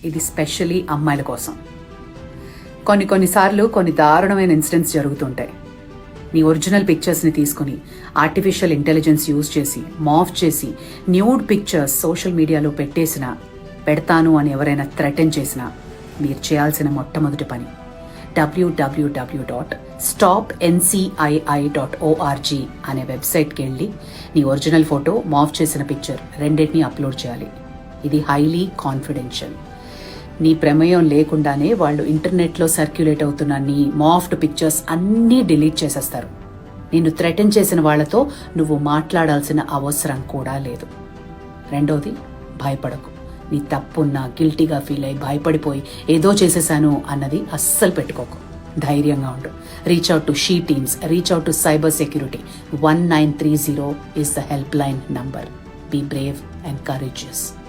ఇది స్పెషల్లీ అమ్మాయిల కోసం. కొన్నిసార్లు కొన్ని దారుణమైన ఇన్సిడెంట్స్ జరుగుతుంటాయి. నీ ఒరిజినల్ పిక్చర్స్ని తీసుకుని ఆర్టిఫిషియల్ ఇంటెలిజెన్స్ యూజ్ చేసి మాఫ్ చేసి న్యూడ్ పిక్చర్స్ సోషల్ మీడియాలో పెడతాను అని ఎవరైనా థ్రెటన్ చేసినా మీరు చేయాల్సిన మొట్టమొదటి పని www.stopncii.org అనే వెబ్సైట్కి వెళ్ళి నీ ఒరిజినల్ ఫోటో, మాఫ్ చేసిన పిక్చర్ రెండింటినీ అప్లోడ్ చేయాలి. ఇది హైలీ కాన్ఫిడెన్షియల్. నీ ప్రమేయం లేకుండానే వాళ్ళు ఇంటర్నెట్లో సర్క్యులేట్ అవుతున్న నీ మాఫ్డ్ పిక్చర్స్ అన్నీ డిలీట్ చేసేస్తారు. నిన్ను థ్రెటన్ చేసిన వాళ్లతో నువ్వు మాట్లాడాల్సిన అవసరం కూడా లేదు. రెండోది, భయపడకు. నీ తప్పున్నా గిల్టీగా ఫీల్ అయ్యి భయపడిపోయి ఏదో చేసేసాను అన్నది అస్సలు పెట్టుకోకు. ధైర్యంగా ఉండు. Reach out to she teams, reach out to cyber security. 1930 is the helpline number. Be brave and courageous.